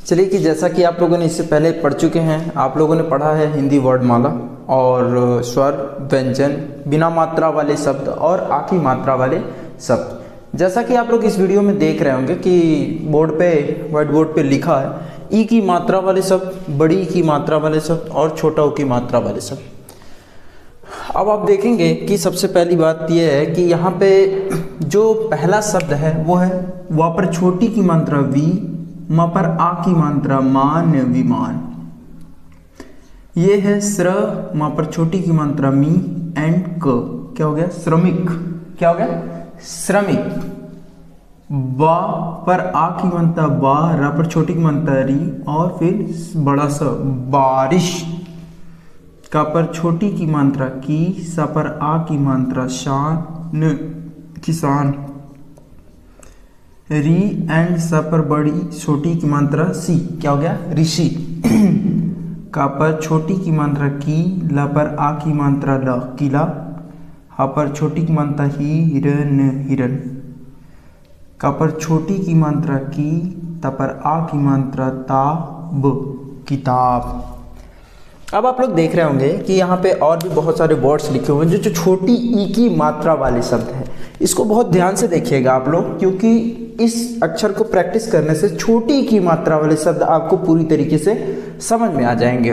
चलिए कि जैसा कि आप लोगों ने इससे पहले पढ़ चुके हैं, आप लोगों ने पढ़ा है हिंदी वर्णमाला और स्वर, व्यंजन, बिना मात्रा वाले शब्द और आ की मात्रा वाले शब्द। जैसा कि आप लोग इस वीडियो में देख रहे होंगे कि बोर्ड पे, व्हाइट बोर्ड पे लिखा है ई की मात्रा वाले शब्द, बड़ी ई की मात्रा वाले शब्द और छोटा ऊ की मात्रा वाले शब्द। अब आप देखेंगे कि सबसे पहली बात यह है कि यहाँ पे जो पहला शब्द है वो है वहाँ पर छोटी की मात्रा वी, माँ पर आ की मात्रा मान, विमान। ये है श्र, माँ पर छोटी की मात्रा मी एंड क, क्या हो गया श्रमिक, क्या हो गया श्रमिक। बा पर आ की मात्रा बा, रा पर छोटी की मात्रा री और फिर बड़ा सा बारिश। का पर छोटी की मात्रा की, सा पर आ की मात्रा शान, किसान। री एंड सा पर बड़ी छोटी की मात्रा सी, क्या हो गया ऋषि। का पर छोटी की मात्रा की, ला पर आ की मात्रा ल, किला। हा पर छोटी की मात्रा ही, हिरन, हिरन। का पर छोटी की मात्रा की, ता पर आ की मात्रा ता, ब, किताब। अब आप लोग देख रहे होंगे कि यहाँ पे और भी बहुत सारे वर्ड्स लिखे हुए हैं जो छोटी ई की मात्रा वाले शब्द हैं। इसको बहुत ध्यान से देखिएगा आप लोग, क्योंकि इस अक्षर को प्रैक्टिस करने से छोटी ई की मात्रा वाले शब्द आपको पूरी तरीके से समझ में आ जाएंगे।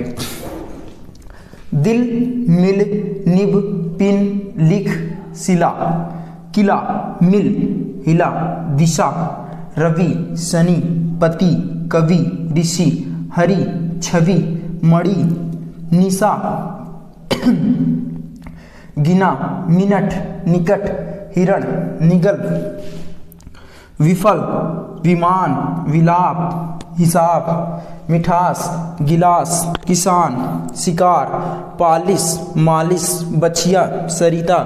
दिल, मिल, निब, पिन, लिख, सिला, किला, मिल, हिला, दिशा, रवि, शनि, पति, कवि, ऋषि, हरि, छवि, मणि, निशा, गिना, मिनट, निकट, हिरण, निगल, विफल, विमान, विलाप, हिसाब, मिठास, गिलास, किसान, शिकार, पालिश, मालिश, बछिया, सरिता,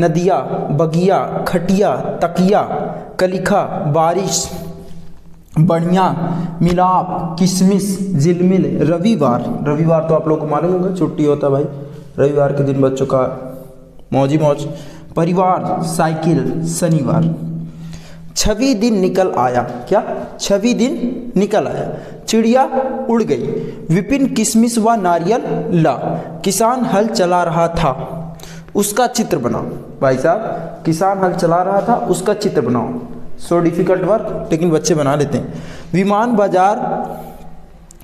नदिया, बगिया, खटिया, तकिया, कलिखा, बारिश, बढ़िया, मिलाप, किशमिश, झिलमिल, रविवार। रविवार तो आप लोग को मालूम होगा छुट्टी होता है भाई, रविवार के दिन बच्चों का मौजी मौज। परिवार, साइकिल, शनिवार। छवि दिन निकल आया, क्या छवि दिन निकल आया। चिड़िया उड़ गई। विपिन किशमिश व नारियल ला। किसान हल चला रहा था, उसका चित्र बनाओ। भाई साहब किसान हल चला रहा था, उसका चित्र बनाओ। सो डिफिकल्ट वर्क, लेकिन बच्चे बना लेते हैं। विमान बाजार,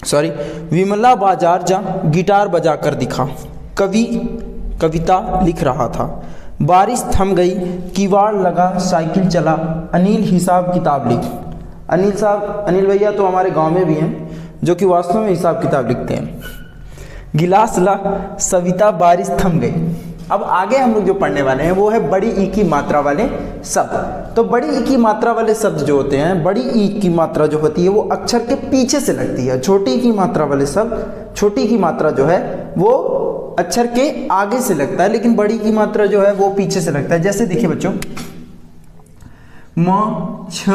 सॉरी विमला बाजार जा गिटार बजा कर दिखा। कवि कविता लिख रहा था। बारिश थम गई, किवाड़ लगा, साइकिल चला। अनिल हिसाब किताब लिख। अनिल साहब, अनिल भैया तो हमारे गांव में भी हैं जो कि वास्तव में हिसाब किताब लिखते हैं। गिलास ला, सविता बारिश थम गई। अब आगे हम लोग जो पढ़ने वाले हैं वो है बड़ी ई की मात्रा वाले शब्द। तो बड़ी ई की मात्रा वाले शब्द जो होते हैं, बड़ी ई की मात्रा जो होती है वो अक्षर के पीछे से लगती है। छोटी ई की मात्रा वाले शब्द, छोटी की मात्रा जो है वो अक्षर के आगे से लगता है, लेकिन बड़ी की मात्रा जो है वो पीछे से लगता है। जैसे देखिए बच्चों, म, छ,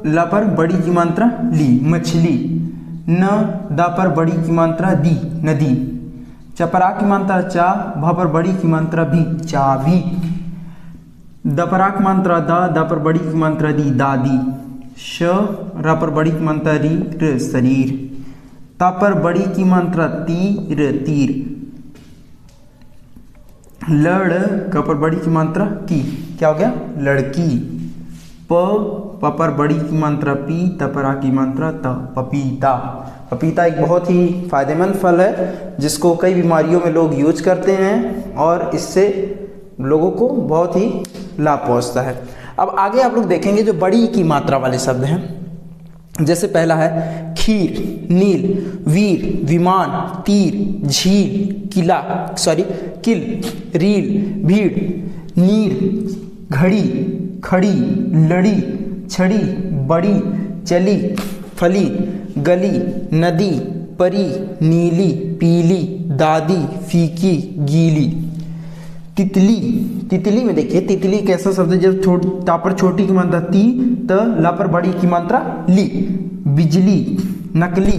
ला पर बड़ी की मात्रा ली, मछली। न, दा पर बड़ी की मात्रा दी, नदी। चपरा की मात्रा चा, भा पर बड़ी की मात्रा भी, चाबी। दपरा की मात्रा दा, दा पर बड़ी की मात्रा दी, दादी। श, रा पर बड़ी की मात्रा री, र, शरीर। ता पर बड़ी की मात्रा ती, र, तीर। लड़, का पर बड़ी की मात्रा की, क्या हो गया लड़की। प पर बड़ी की मात्रा पी, त पर आ की मात्रा त, पपीता। पपीता एक बहुत ही फायदेमंद फल है जिसको कई बीमारियों में लोग यूज करते हैं और इससे लोगों को बहुत ही लाभ पहुंचता है। अब आगे आप लोग देखेंगे जो बड़ी की मात्रा वाले शब्द हैं। जैसे पहला है खीर, नील, वीर, विमान, तीर, झील, किला, सॉरी किल, रील, भीड़, नीर, घड़ी, खड़ी, लड़ी, छड़ी, बड़ी, चली, फली, गली, नदी, परी, नीली, पीली, दादी, फीकी, गीली। तितली, तितली में देखिए तितली कैसा शब्द है, जब ता पर छोटी की मात्रा ती, त, ला पर बड़ी की मात्रा ली। बिजली, नकली,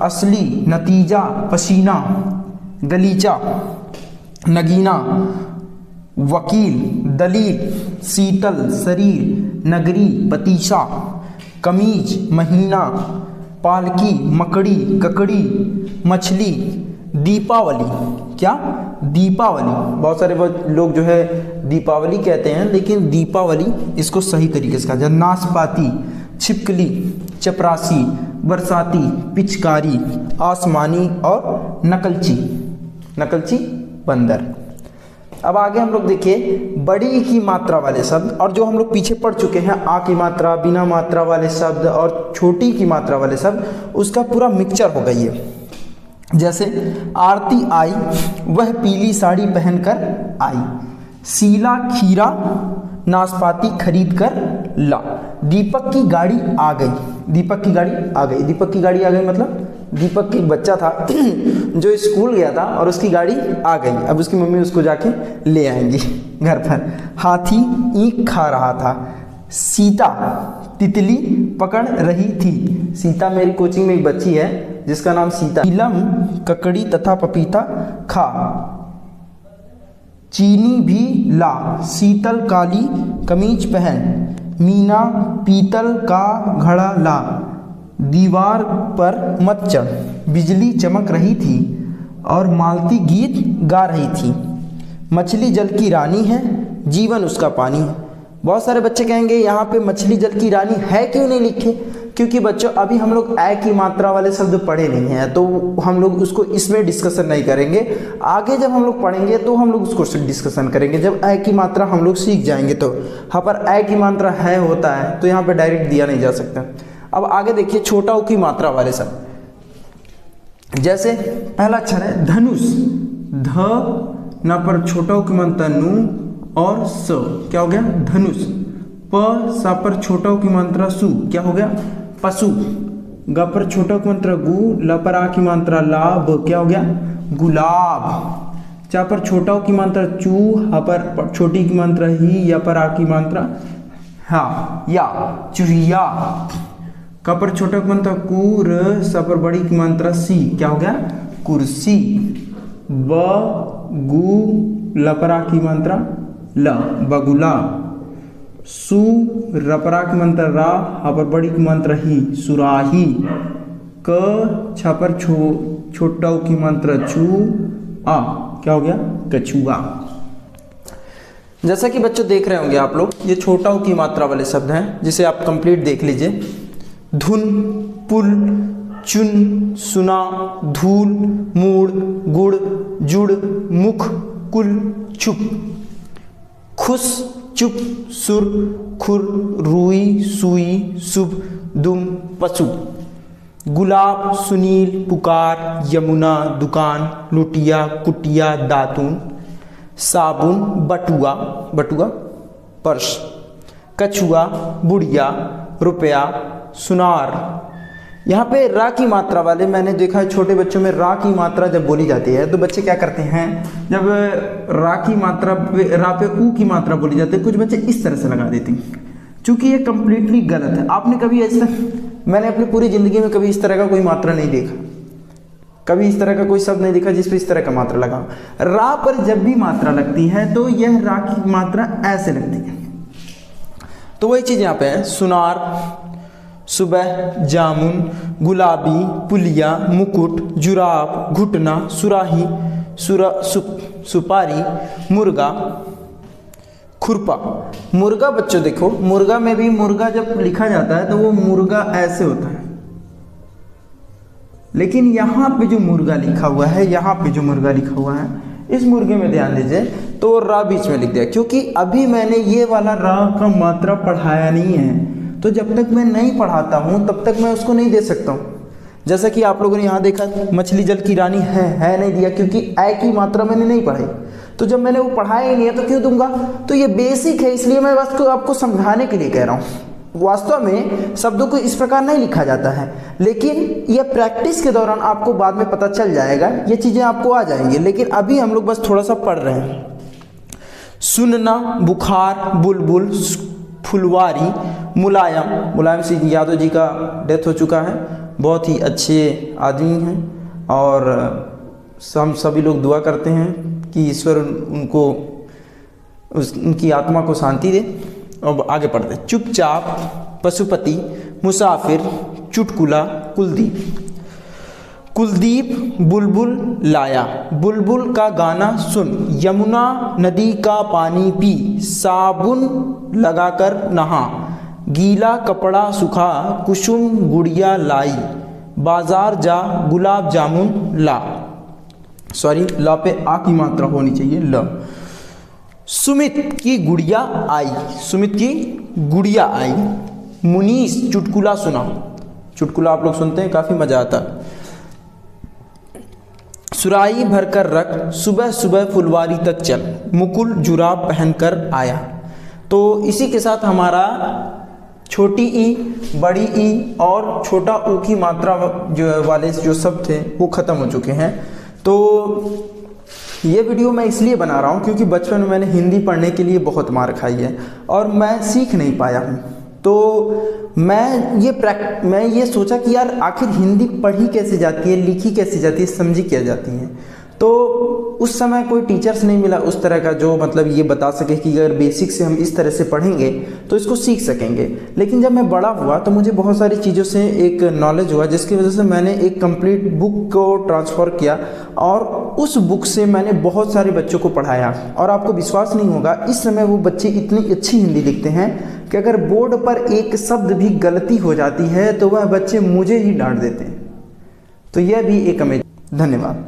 असली, नतीजा, पसीना, गलीचा, नगीना, वकील, दलील, शीतल, शरीर, नगरी, पतीसा, कमीज, महीना, पालकी, मकड़ी, ककड़ी, मछली, दीपावली। क्या? दीपावली। बहुत सारे लोग जो है दीपावली कहते हैं, लेकिन दीपावली इसको सही तरीके से कहा जाए। नाशपाती, छिपकली, चपरासी, बरसाती, पिचकारी, आसमानी और नकलची। नकलची बंदर। अब आगे हम लोग देखिए बड़ी की मात्रा वाले शब्द, और जो हम लोग पीछे पढ़ चुके हैं आ की मात्रा, बिना मात्रा वाले शब्द और छोटी की मात्रा वाले शब्द, उसका पूरा मिक्सचर हो गई है। जैसे आरती आई, वह पीली साड़ी पहनकर आई। शीला खीरा नाशपाती खरीद कर ला। दीपक की गाड़ी आ गई। दीपक की गाड़ी आ गई। दीपक की गाड़ी आ गई मतलब दीपक एक बच्चा था जो स्कूल गया था और उसकी गाड़ी आ गई। अब उसकी मम्मी उसको जाके ले आएंगी घर पर। हाथी ईंख खा रहा था। सीता तितली पकड़ रही थी। सीता मेरी कोचिंग में एक बच्ची है जिसका नाम सीता। नीलम ककड़ी तथा पपीता खा। चीनी भी ला। शीतल काली कमीज पहन। मीना पीतल का घड़ा ला। दीवार पर मत चढ़। बिजली चमक रही थी और मालती गीत गा रही थी। मछली जल की रानी है, जीवन उसका पानी है। बहुत सारे बच्चे कहेंगे यहाँ पे मछली जल की रानी है क्यों नहीं लिखे? क्योंकि बच्चों अभी हम लोग ए की मात्रा वाले शब्द पढ़े नहीं हैं, तो हम लोग उसको इसमें डिस्कशन नहीं करेंगे। आगे जब हम लोग पढ़ेंगे तो हम लोग उसको डिस्कशन करेंगे। जब ए की मात्रा हम लोग सीख जाएंगे तो यहाँ पर ए की मात्रा है होता है, तो यहाँ पर डायरेक्ट दिया नहीं जा सकता। अब आगे देखिए छोटा ऊ की मात्रा वाले शब्द। जैसे पहला अक्षर है धनुष। ध ना पर छोटा ऊ की मात्रा नु और स, क्या हो गया? धनुष। प सा पर छोटा ऊ की मात्रा सु, क्या हो गया? पशु। ग पर छोटा ऊ की मात्रा गु, ल पर आ की मात्रा ला, ब, क्या हो गया? गुलाब। चा पर छोटा ऊ की मात्रा चू, ह पर छोटी की मात्रा ही, या पर आ की मात्रा हा, या, चुहिया। क पर छोटा की मात्रा कु, र, स पर बड़ी की मात्रा सी, क्या हो गया? कुर्सी। ब गु ल पर आ की मात्रा ल, बगुला। सु र पर आ की मात्रा रा, हा पर बड़ी की मात्रा ही, सुराही। क छ पर छोटा ऊ की मात्रा छू, आ, क्या हो गया? कछुआ। जैसा कि बच्चों देख रहे होंगे आप लोग, ये छोटा ऊ की मात्रा वाले शब्द हैं जिसे आप कंप्लीट देख लीजिए। धुन, पुल, चुन, सुना, धूल, मूड, गुड़, जुड़, मुख, कुल, चुप। खुश, चुप, सुर, खुर, रुई, सुई, शुभ, दुम, पशु। गुलाब, सुनील, पुकार, यमुना, दुकान, लुटिया, कुटिया, दातून। साबुन, बटुआ, बटुआ, पर्स। कछुआ, बुढ़िया, रुपया, सुनार। यहाँ पे रा की मात्रा वाले मैंने देखा है छोटे बच्चों में, रा की मात्रा जब बोली जाती है तो बच्चे क्या करते हैं, जब रा की मात्रा रा पे ऊ की मात्रा बोली जाती है कुछ बच्चे इस तरह से लगा देते हैं, चूंकि ये कंप्लीटली गलत है। आपने कभी ऐसा, मैंने अपनी पूरी जिंदगी में कभी इस तरह का कोई मात्रा नहीं देखा, कभी इस तरह का कोई शब्द नहीं देखा जिस पे इस तरह का मात्रा लगा। रा पर जब भी मात्रा लगती है तो यह रा की मात्रा ऐसे लगती है। तो वही चीज यहाँ पे है, सुनार, सुबह, जामुन, गुलाबी, पुलिया, मुकुट, जुराब, घुटना, सुराही, सुपारी, मुर्गा, खुरपा। मुर्गा बच्चों देखो, मुर्गा में भी मुर्गा जब लिखा जाता है तो वो मुर्गा ऐसे होता है, लेकिन यहाँ पे जो मुर्गा लिखा हुआ है, यहाँ पे जो मुर्गा लिखा हुआ है, इस मुर्गे में ध्यान दीजिए तो रा बीच में लिख दिया, क्योंकि अभी मैंने ये वाला रा का मात्रा पढ़ाया नहीं है, तो जब तक मैं नहीं पढ़ाता हूँ तब तक मैं उसको नहीं दे सकता हूँ। जैसा कि आप लोगों ने यहाँ देखा मछली जल की रानी है नहीं दिया, क्योंकि ए की मात्रा मैंने नहीं पढ़ाई। तो जब मैंने वो पढ़ाया ही नहीं है तो क्यों दूंगा? तो ये बेसिक है, इसलिए मैं बस आपको समझाने के लिए कह रहा हूँ। वास्तव में शब्दों को इस प्रकार नहीं लिखा जाता है, लेकिन यह प्रैक्टिस के दौरान आपको बाद में पता चल जाएगा, ये चीज़ें आपको आ जाएंगी, लेकिन अभी हम लोग बस थोड़ा सा पढ़ रहे हैं। सुनना, बुखार, बुलबुल, फुलवारी, मुलायम। मुलायम सिंह यादव जी का डेथ हो चुका है, बहुत ही अच्छे आदमी हैं और हम सभी लोग दुआ करते हैं कि ईश्वर उनको उनकी आत्मा को शांति दे। अब आगे पढ़ते हैं। चुपचाप, पशुपति, मुसाफिर, चुटकुला कुलदीप। कुलदीप बुलबुल लाया, बुलबुल का गाना सुन, यमुना नदी का पानी पी, साबुन लगाकर नहा, गीला कपड़ा सुखा, कुसुम गुड़िया लाई, बाजार जा गुलाब जामुन ला। सॉरी, ला पे आ की मात्रा होनी चाहिए, ल। सुमित की गुड़िया आई, सुमित की गुड़िया आई। मुनीस चुटकुला सुना, चुटकुला आप लोग सुनते हैं, काफी मजा आता है। सुराही भरकर रख, सुबह सुबह फुलवारी तक चल, मुकुल जुराब पहनकर आया। तो इसी के साथ हमारा छोटी ई, बड़ी ई और छोटा ऊ की मात्रा जो वाले जो शब्द थे वो खत्म हो चुके हैं। तो ये वीडियो मैं इसलिए बना रहा हूँ क्योंकि बचपन में मैंने हिंदी पढ़ने के लिए बहुत मार खाई है और मैं सीख नहीं पाया हूँ। तो मैं ये सोचा कि यार आखिर हिंदी पढ़ी कैसे जाती है, लिखी कैसे जाती है, समझी क्या जाती है। तो उस समय कोई टीचर्स नहीं मिला उस तरह का जो मतलब ये बता सके कि अगर बेसिक से हम इस तरह से पढ़ेंगे तो इसको सीख सकेंगे। लेकिन जब मैं बड़ा हुआ तो मुझे बहुत सारी चीज़ों से एक नॉलेज हुआ, जिसकी वजह से मैंने एक कंप्लीट बुक को ट्रांसफ़र किया और उस बुक से मैंने बहुत सारे बच्चों को पढ़ाया। और आपको विश्वास नहीं होगा, इस समय वो बच्चे इतनी अच्छी हिंदी लिखते हैं कि अगर बोर्ड पर एक शब्द भी गलती हो जाती है तो वह बच्चे मुझे ही डांट देते हैं। तो यह भी एक अमेजिंग। धन्यवाद।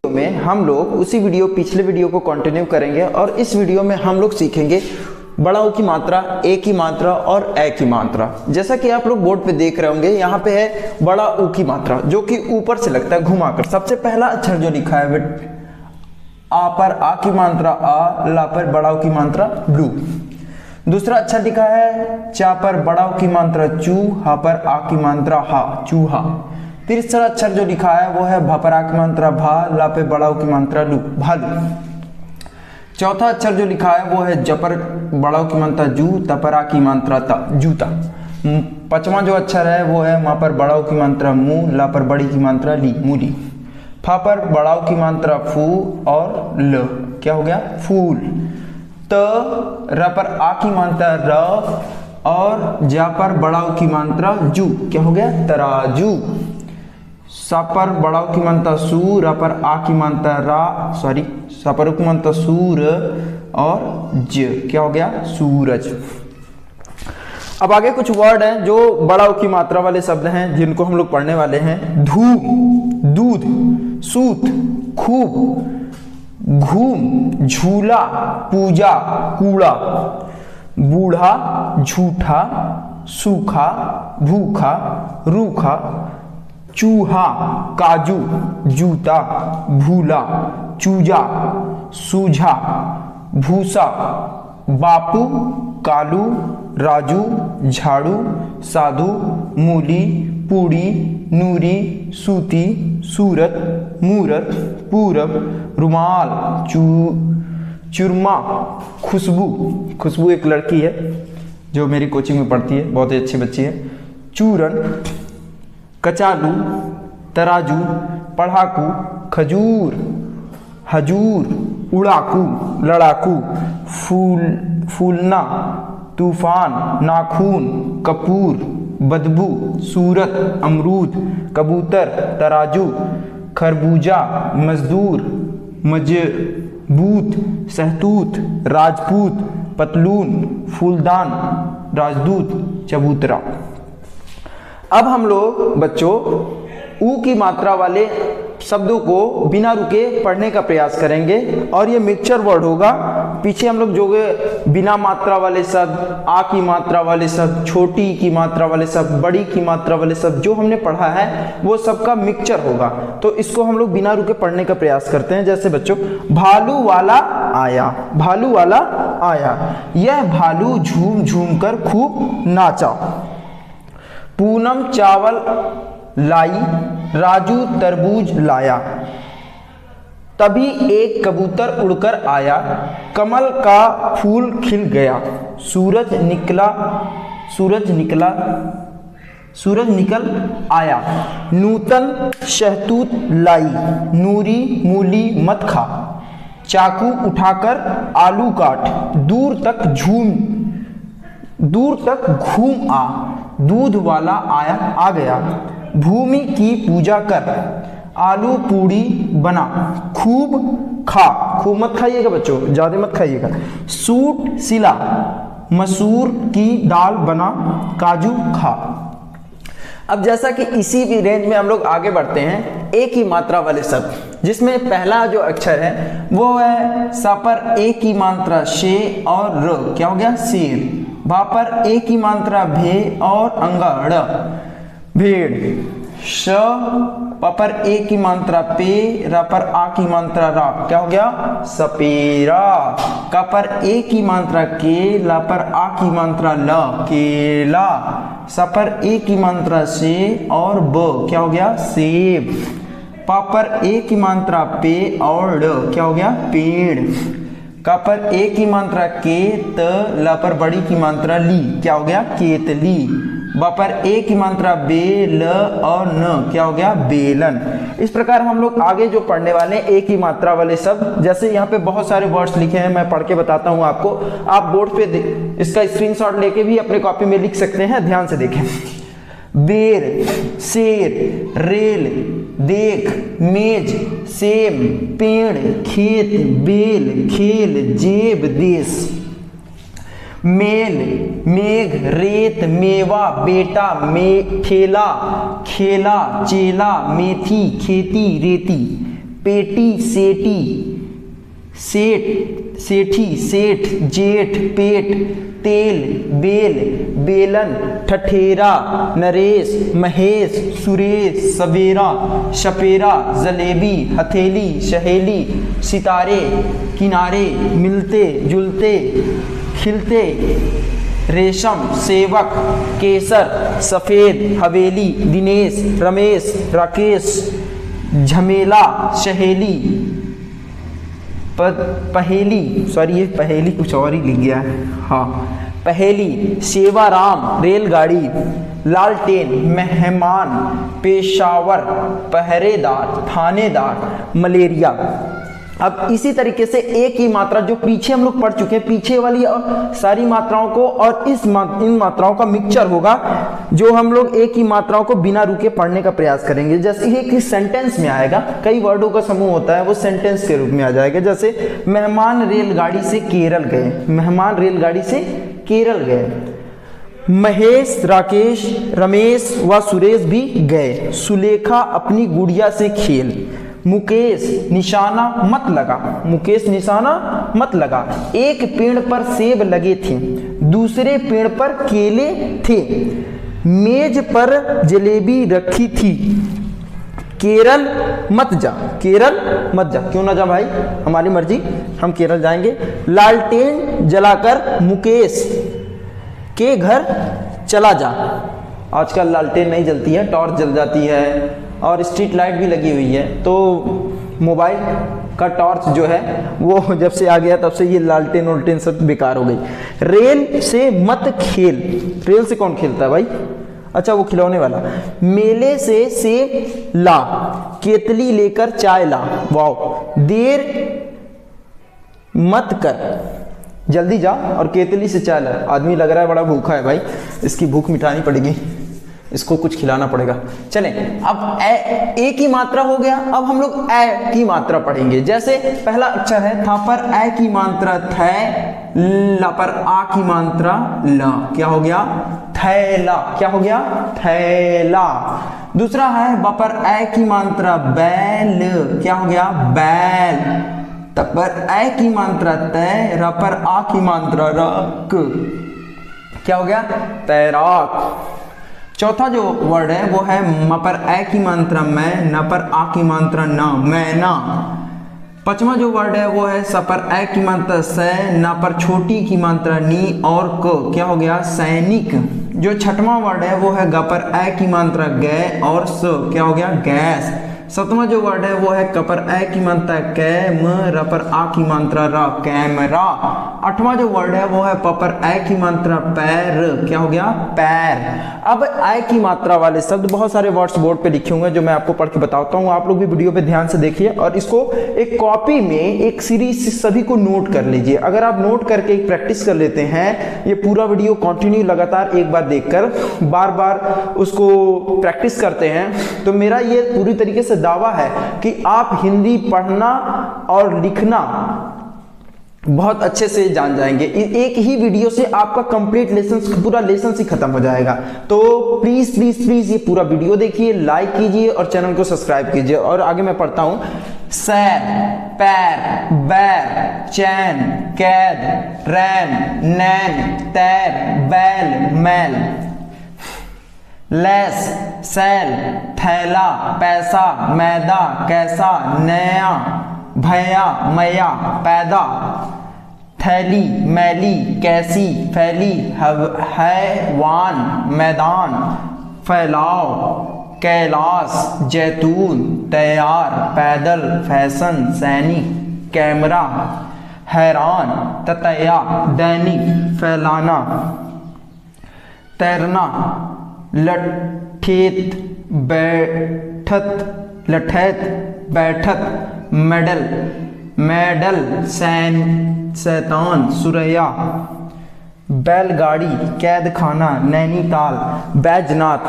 में हम लोग उसी पिछले वीडियो को कंटिन्यू करेंगे और इस वीडियो में हम लोग सीखेंगे बड़ा ऊ की मात्रा, ए की मात्रा और ए की मात्रा। जैसा कि आप लोग बोर्ड पे देख रहे होंगे, यहाँ पे है बड़ा ऊ की मात्रा जो कि ऊपर से लगता है घुमाकर। सबसे पहला अक्षर जो लिखा है बेट, आ पर आ की मात्रा आ, ला पर बड़ा ऊ की मात्रा ब्लू। दूसरा अक्षर लिखा है चा पर बड़ा ऊ की मात्रा चू, हा पर आ की मात्रा हा, चूहा। तीसरा अक्षर जो लिखा है वो है भा पर आ की मात्रा भा, ला पे बड़ा ऊ की मात्रा लू, भालू। चौथा अक्षर जो लिखा है वो है ज पर बड़ा ऊ की मात्रा जू, त पर आ की मात्रा ता, जूता। पांचवा जो अक्षर है वो है मा पर बड़ा ऊ की मात्रा मू, ला पर बड़ी की मात्रा ली, मूली। फा पर बड़ा ऊ की मात्रा फू और ल, क्या हो गया, फूल। त र पर आ की मात्रा र और जा पर बड़ा ऊ की मात्रा जू, क्या हो गया, तराजू। सा पर बड़ा ऊ की मात्रा सू, रा पर आ की मात्रा रा, सॉरी सा पर की मात्रा सूर और ज, क्या हो गया, सूरज। अब आगे कुछ वर्ड हैं जो बड़ा ऊ की मात्रा वाले शब्द हैं जिनको हम लोग पढ़ने वाले हैं। धूम, दूध, सूत, खूब, घूम, झूला, पूजा, कूड़ा, बूढ़ा, झूठा, सूखा, भूखा, रूखा, चूहा, काजू, जूता, भूला, चूजा, सूझा, भूसा, बापू, कालू, राजू, झाड़ू, साधु, मूली, पूड़ी, नूरी, सूती, सूरत, मूरत, पूरब, रुमाल, चुरमा, खुशबू, खुशबू एक लड़की है जो मेरी कोचिंग में पढ़ती है, बहुत ही अच्छी बच्ची है। चूरन, कचालू, तराजू, पढ़ाकू, खजूर, हजूर, उड़ाकू, लड़ाकू, फूलना, तूफान, नाखून, कपूर, बदबू, सूरत, अमरूद, कबूतर, तराजू, खरबूजा, मजदूर, मजबूत, सहतूत, राजपूत, पतलून, फूलदान, राजदूत, चबूतरा। अब हम लोग बच्चों ऊ की मात्रा वाले शब्दों को बिना रुके पढ़ने का प्रयास करेंगे और ये मिक्सचर वर्ड होगा। पीछे हम लोग जो बिना मात्रा वाले शब्द, आ की मात्रा वाले शब्द, छोटी की मात्रा वाले शब्द, बड़ी की मात्रा वाले शब्द जो हमने पढ़ा है वो सबका मिक्सचर होगा। तो इसको हम लोग बिना रुके पढ़ने का प्रयास करते हैं। जैसे बच्चों, भालू वाला आया, भालू वाला आया, यह भालू झूम झूम कर खूब नाचा। पूनम चावल लाई, राजू तरबूज लाया, तभी एक कबूतर उड़कर आया, कमल का फूल खिल गया, सूरज निकल आया, नूतन शहतूत लाई, नूरी मूली मत खा, चाकू उठाकर आलू काट, दूर तक दूर तक घूम आ, दूध वाला आया आ गया, भूमि की पूजा कर, आलू पूड़ी बना, खूब खा, खूब मत खाइएगा बच्चों, ज्यादा मत खाइएगा, सूट सिला, मसूर की दाल बना, काजू खा। अब जैसा कि इसी भी रेंज में हम लोग आगे बढ़ते हैं, एक ही मात्रा वाले शब्द, जिसमें पहला जो अक्षर है वो है स पर एक ही मात्रा शे और र, क्या हो गया शेर, भा पर एक ही मात्रा भे और अंगा ड़, भेड़, श प पर एक ही मात्रा पे, र पर आ की मात्रा रा, क्या हो गया सपेरा, क पर एक ही मात्रा के, ला पर आ की मात्रा ल, केला, स पर एक ही मात्रा से और ब, क्या हो गया सेब, प पर एक ही मात्रा पे और ड, क्या हो गया पेड़, क पर एक ही मात्रा के, त ल पर बड़ी की मात्रा ली, क्या हो गया केतली, ब पर एक ही मात्रा बे, ल और न, क्या हो गया बेलन। इस प्रकार हम लोग आगे जो पढ़ने वाले हैं एक ही मात्रा वाले शब्द, जैसे यहाँ पे बहुत सारे वर्ड्स लिखे हैं, मैं पढ़ के बताता हूँ आपको, आप बोर्ड पे इसका स्क्रीनशॉट लेके भी अपने कॉपी में लिख सकते हैं, ध्यान से देखें। बेर, शेर, रेल, देख, मेज, सेम, पेड़, खेत, बेल, खेल, जेब, देश, मेल, मेघ, रेत, मेवा, बेटा, ठेला, खेला, चेला, मेथी, खेती, रेती, पेटी, सेठी, सेठ, सेठी, सेठ, जेठ, पेट, तेल, बेल, बेलन, ठठेरा, नरेश, महेश, सुरेश, सवेरा, शपेरा, जलेबी, हथेली, सहेली, सितारे, किनारे, मिलते जुलते, खिलते, रेशम, सेवक, केसर, सफेद, हवेली, दिनेश, रमेश, राकेश, झमेला, सहेली, पहेली, सॉरी ये पहेली कुछ और ही लिख गया है, हाँ पहेली, सेवाराम, रेलगाड़ी, लालटेन, मेहमान, पेशावर, पहरेदार, थानेदार, मलेरिया। अब इसी तरीके से एक ही मात्रा जो पीछे हम लोग पढ़ चुके हैं, पीछे वाली और सारी मात्राओं को और इन मात्राओं का मिक्सचर होगा, जो हम लोग एक ही मात्राओं को बिना रुके पढ़ने का प्रयास करेंगे। जैसे ये कि सेंटेंस में आएगा, कई वर्डों का समूह होता है, वो सेंटेंस के रूप में आ जाएगा। जैसे मेहमान रेलगाड़ी से केरल गए, मेहमान रेलगाड़ी से केरल गए, महेश, राकेश, रमेश व सुरेश भी गए, सुलेखा अपनी गुड़िया से खेल, मुकेश निशाना मत लगा, मुकेश निशाना मत लगा, एक पेड़ पर सेब लगे थे, दूसरे पेड़ पर केले थे, मेज पर जलेबी रखी थी, केरल मत जा, केरल मत जा, क्यों ना जा भाई, हमारी मर्जी, हम केरल जाएंगे, लालटेन जलाकर मुकेश के घर चला जा। आजकल लालटेन नहीं जलती है, टॉर्च जल जाती है और स्ट्रीट लाइट भी लगी हुई है, तो मोबाइल का टॉर्च जो है वो जब से आ गया तब से ये लालटेन उल्टेन सब बेकार हो गई। रेल से मत खेल, रेल से कौन खेलता है भाई, अच्छा वो खिलौने वाला। मेले से सेब ला, केतली लेकर चाय ला, वाओ। देर मत कर, जल्दी जा और केतली से चाय ला। आदमी लग रहा है बड़ा भूखा है भाई, इसकी भूख मिटानी पड़ेगी, इसको कुछ खिलाना पड़ेगा। चलें, अब ए की मात्रा हो गया, अब हम लोग ए की मात्रा पढ़ेंगे। जैसे पहला अक्षर है था पर ए की मात्रा थे, ला पर आ की मात्रा ला, क्या हो गया थैला, क्या हो गया थैला। दूसरा है ब पर ए की मात्रा बैल, क्या हो गया बैल। त पर ए की मात्रा तय, र पर आ की मात्रा रक, क्या हो गया तैराक। चौथा जो वर्ड है वो है म पर ए की मात्रा मैं, न पर आ की मात्रा न, मैना। पांचवा जो वर्ड है वो है स पर ए की मात्रा सै, न पर छोटी की मात्रा नी और क, क्या हो गया सैनिक। जो छठवां वर्ड है वो है ग पर ए की मात्रा गै और स, क्या हो गया गैस। सातवां जो वर्ड है वो है क पर ए की मात्रा कै, म र पर आ की मात्रा र, कैमरा। आठवां जो वर्ड है वो है प पर ए की मात्रा पैर, क्या हो गया पैर। अब ए की मात्रा वाले शब्द बहुत सारे वर्ड्स बोर्ड पे लिखे होंगे जो मैं आपको पढ़ के बताता हूँ, आप लोग भी वीडियो पे ध्यान से देखिए और इसको एक कॉपी में एक सीरीज सभी को नोट कर लीजिए। अगर आप नोट करके एक प्रैक्टिस कर लेते हैं, ये पूरा वीडियो कंटिन्यू लगातार एक बार देखकर बार बार उसको प्रैक्टिस करते हैं, तो मेरा ये पूरी तरीके से दावा है कि आप हिंदी पढ़ना और लिखना बहुत अच्छे से जान जाएंगे। एक ही वीडियो से आपका कंप्लीट लेसन, पूरा लेसन ही खत्म हो जाएगा। तो प्लीज प्लीज प्लीज ये पूरा वीडियो देखिए, लाइक कीजिए और चैनल को सब्सक्राइब कीजिए। और आगे मैं पढ़ता हूं, सैर, पैर, बैर, चैन, कैद, रैन, नैन, तैर, बैल, मैल, लैस, सैल, थैला, पैसा, मैदा, कैसा, नया, भैया, मैया, पैदा, थैली, मैली, कैसी, फैली, हैवान, मैदान, फैलाव, कैलाश, जैतून, तैयार, पैदल, फैशन, सैनिक, कैमरा, हैरान, ततैया, दैनिक, फैलाना, तैरना, लठेत, बैठत, लठैत, बैठक, मेडल, मेडल, शैतान, सुरैया, बैलगाड़ी, कैद खाना, नैनीताल, बैजनाथ,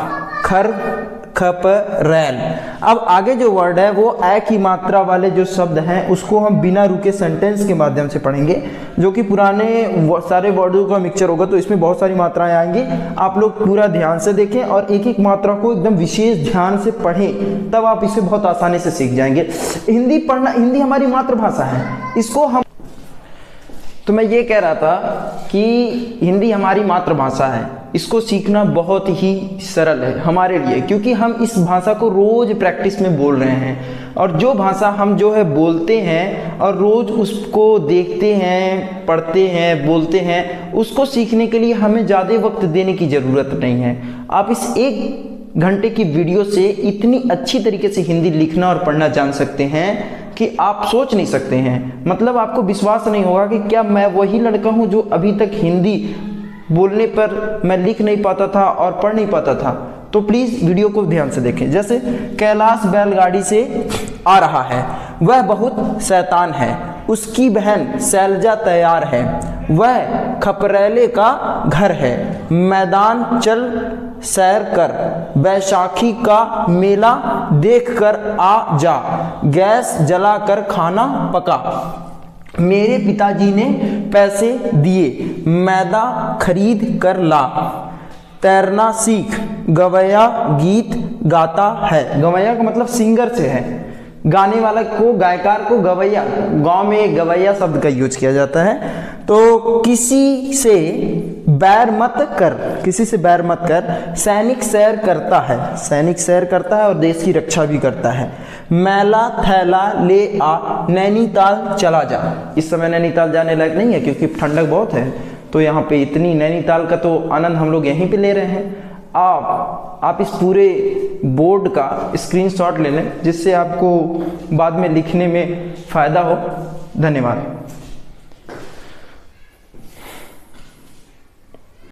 खपरैल। अब आगे जो वर्ड है वो ए की मात्रा वाले जो शब्द हैं उसको हम बिना रुके सेंटेंस के माध्यम से पढ़ेंगे, जो कि पुराने सारे वर्डों का मिक्सचर होगा, तो इसमें बहुत सारी मात्राएं आएंगी। आप लोग पूरा ध्यान से देखें और एक एक मात्रा को एकदम विशेष ध्यान से पढ़ें, तब आप इसे बहुत आसानी से सीख जाएंगे। हिंदी पढ़ना, हिंदी हमारी मातृभाषा है, इसको हम, तो मैं ये कह रहा था कि हिंदी हमारी मातृभाषा है, इसको सीखना बहुत ही सरल है हमारे लिए, क्योंकि हम इस भाषा को रोज प्रैक्टिस में बोल रहे हैं। और जो भाषा हम जो है बोलते हैं और रोज उसको देखते हैं, पढ़ते हैं, बोलते हैं, उसको सीखने के लिए हमें ज़्यादा वक्त देने की ज़रूरत नहीं है। आप इस 1 घंटे की वीडियो से इतनी अच्छी तरीके से हिंदी लिखना और पढ़ना जान सकते हैं कि आप सोच नहीं सकते हैं। मतलब आपको विश्वास नहीं होगा कि क्या मैं वही लड़का हूं जो अभी तक हिंदी बोलने पर मैं लिख नहीं पाता था और पढ़ नहीं पाता था। तो प्लीज वीडियो को ध्यान से देखें। जैसे कैलाश बैलगाड़ी से आ रहा है, वह बहुत शैतान है, उसकी बहन शैलजा तैयार है, वह खपरेले का घर है, मैदान चल सैर कर, बैसाखी का मेला देख कर आ जा, गैस जला कर खाना पका, मेरे पिताजी ने पैसे दिए, मैदा खरीद कर ला, तैरना सीख, गवैया गीत गाता है। गवैया का मतलब सिंगर से है, गाने वाला को, गायकार को गवैया, गांव में गवैया शब्द का यूज किया जाता है। तो किसी से बैर मत कर, किसी से बैर मत कर, सैनिक सैर करता है, सैनिक सैर करता है और देश की रक्षा भी करता है, मैला थैला ले आ, नैनीताल चला जा। इस समय नैनीताल जाने लायक नहीं है क्योंकि ठंडक बहुत है, तो यहाँ पे इतनी नैनीताल का तो आनंद हम लोग यहीं पे ले रहे हैं। आप इस पूरे बोर्ड का स्क्रीनशॉट ले लें, जिससे आपको बाद में लिखने में फ़ायदा हो। धन्यवाद।